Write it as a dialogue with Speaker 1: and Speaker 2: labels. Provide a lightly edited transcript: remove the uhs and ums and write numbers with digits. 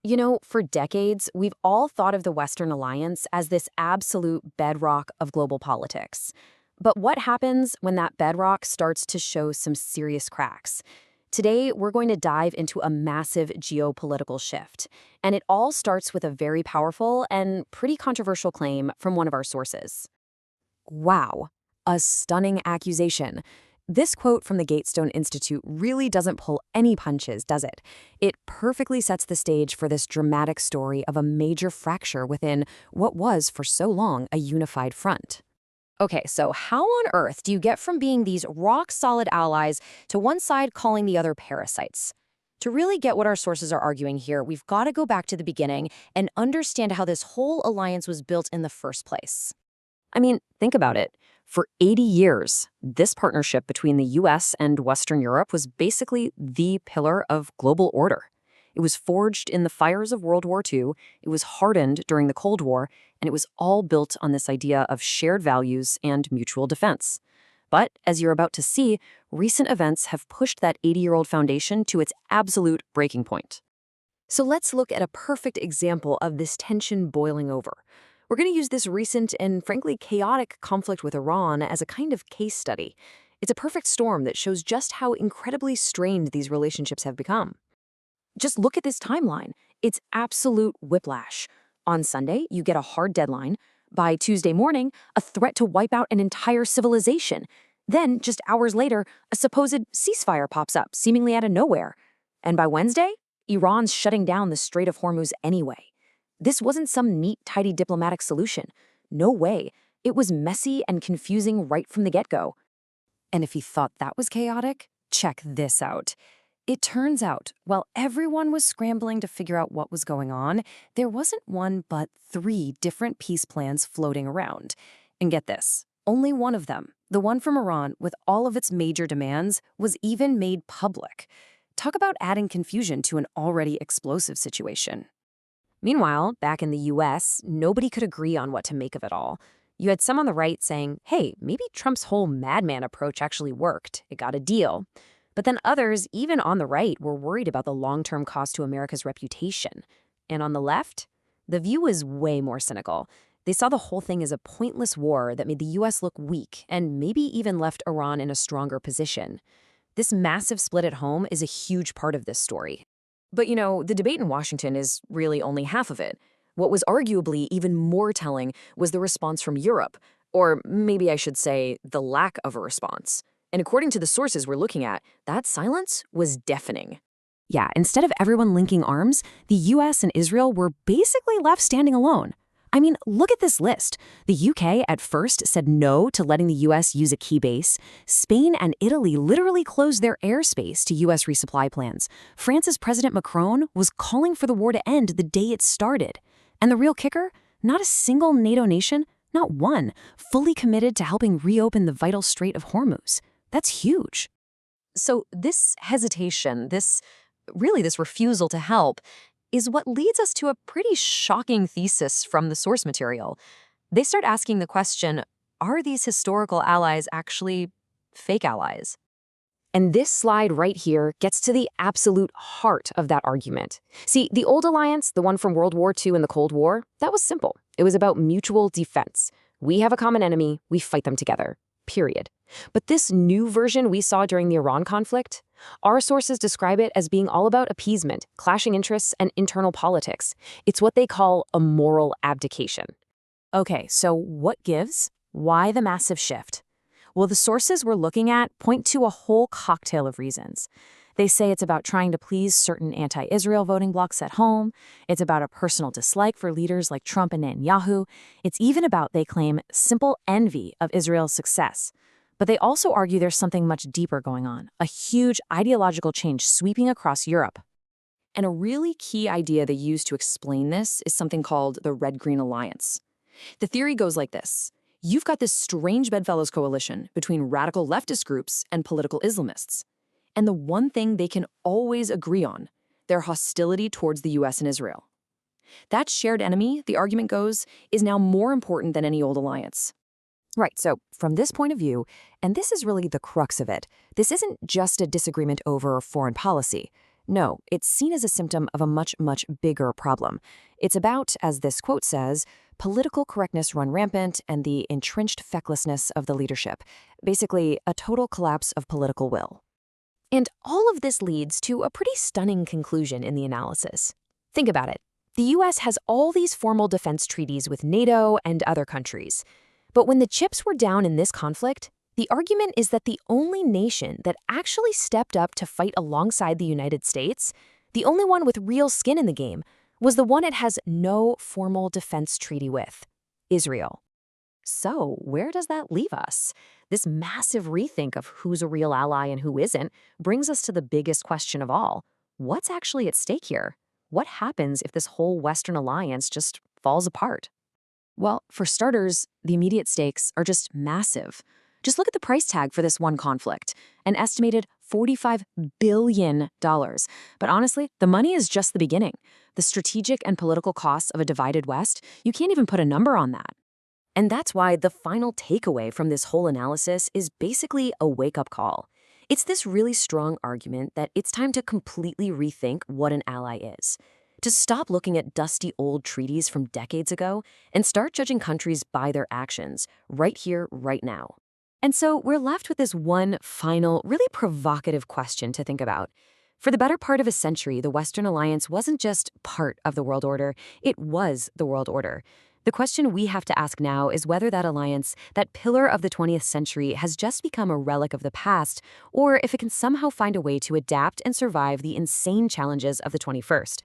Speaker 1: You know, for decades, we've all thought of the Western alliance as this absolute bedrock of global politics. But what happens when that bedrock starts to show some serious cracks? Today, we're going to dive into a massive geopolitical shift. And it all starts with a very powerful and pretty controversial claim from one of our sources. Wow, a stunning accusation. This quote from the Gatestone Institute really doesn't pull any punches, does it? It perfectly sets the stage for this dramatic story of a major fracture within what was, for so long, a unified front. Okay, so how on earth do you get from being these rock-solid allies to one side calling the other parasites? To really get what our sources are arguing here, we've got to go back to the beginning and understand how this whole alliance was built in the first place. I mean, think about it. For 80 years, this partnership between the US and Western Europe was basically the pillar of global order. It was forged in the fires of World War II, it was hardened during the Cold War, and it was all built on this idea of shared values and mutual defense. But, as you're about to see, recent events have pushed that 80-year-old foundation to its absolute breaking point. So let's look at a perfect example of this tension boiling over. We're going to use this recent and frankly chaotic conflict with Iran as a kind of case study. It's a perfect storm that shows just how incredibly strained these relationships have become. Just look at this timeline. It's absolute whiplash. On Sunday, you get a hard deadline. By Tuesday morning, a threat to wipe out an entire civilization. Then, just hours later, a supposed ceasefire pops up, seemingly out of nowhere. And by Wednesday, Iran's shutting down the Strait of Hormuz anyway. This wasn't some neat, tidy diplomatic solution. No way. It was messy and confusing right from the get-go. And if you thought that was chaotic, check this out. It turns out, while everyone was scrambling to figure out what was going on, there wasn't one but 3 different peace plans floating around. And get this, only one of them, the one from Iran with all of its major demands, was even made public. Talk about adding confusion to an already explosive situation. Meanwhile, back in the US, nobody could agree on what to make of it all. You had some on the right saying, hey, maybe Trump's whole madman approach actually worked. It got a deal. But then others, even on the right, were worried about the long-term cost to America's reputation. And on the left, the view was way more cynical. They saw the whole thing as a pointless war that made the US look weak and maybe even left Iran in a stronger position. This massive split at home is a huge part of this story. But you know, the debate in Washington is really only half of it. What was arguably even more telling was the response from Europe, or maybe I should say the lack of a response. And according to the sources we're looking at, that silence was deafening. Yeah, instead of everyone linking arms, the US and Israel were basically left standing alone. I mean, look at this list. The UK at first said no to letting the US use a key base. Spain and Italy literally closed their airspace to US resupply plans. France's President Macron was calling for the war to end the day it started. And the real kicker? Not a single NATO nation, not one, fully committed to helping reopen the vital Strait of Hormuz. That's huge. So this hesitation, this refusal to help, is what leads us to a pretty shocking thesis from the source material. They start asking the question, are these historical allies actually fake allies? And this slide right here gets to the absolute heart of that argument. See, the old alliance, the one from World War II and the Cold War, that was simple. It was about mutual defense. We have a common enemy, we fight them together. Period. But this new version we saw during the Iran conflict, our sources describe it as being all about appeasement, clashing interests, and internal politics. It's what they call a moral abdication. Okay, so what gives? Why the massive shift? Well, the sources we're looking at point to a whole cocktail of reasons. They say it's about trying to please certain anti-Israel voting blocs at home. It's about a personal dislike for leaders like Trump and Netanyahu. It's even about, they claim, simple envy of Israel's success. But they also argue there's something much deeper going on, a huge ideological change sweeping across Europe. And a really key idea they use to explain this is something called the Red-Green Alliance. The theory goes like this. You've got this strange bedfellows coalition between radical leftist groups and political Islamists. And the one thing they can always agree on, their hostility towards the US and Israel. That shared enemy, the argument goes, is now more important than any old alliance. Right, so from this point of view, and this is really the crux of it, this isn't just a disagreement over foreign policy. No, it's seen as a symptom of a much, much bigger problem. It's about, as this quote says, political correctness run rampant and the entrenched fecklessness of the leadership. Basically, a total collapse of political will. And all of this leads to a pretty stunning conclusion in the analysis. Think about it. The US has all these formal defense treaties with NATO and other countries. But when the chips were down in this conflict, the argument is that the only nation that actually stepped up to fight alongside the United States, the only one with real skin in the game, was the one it has no formal defense treaty with: Israel. So, where does that leave us? This massive rethink of who's a real ally and who isn't brings us to the biggest question of all. What's actually at stake here? What happens if this whole Western alliance just falls apart? Well, for starters, the immediate stakes are just massive. Just look at the price tag for this one conflict, an estimated $45 billion. But honestly, the money is just the beginning. The strategic and political costs of a divided West, you can't even put a number on that. And that's why the final takeaway from this whole analysis is basically a wake-up call. It's this really strong argument that it's time to completely rethink what an ally is. To stop looking at dusty old treaties from decades ago and start judging countries by their actions, right here, right now. And so we're left with this one final, really provocative question to think about. For the better part of a century, the Western Alliance wasn't just part of the world order, it was the world order. The question we have to ask now is whether that alliance, that pillar of the 20th century, has just become a relic of the past, or if it can somehow find a way to adapt and survive the insane challenges of the 21st.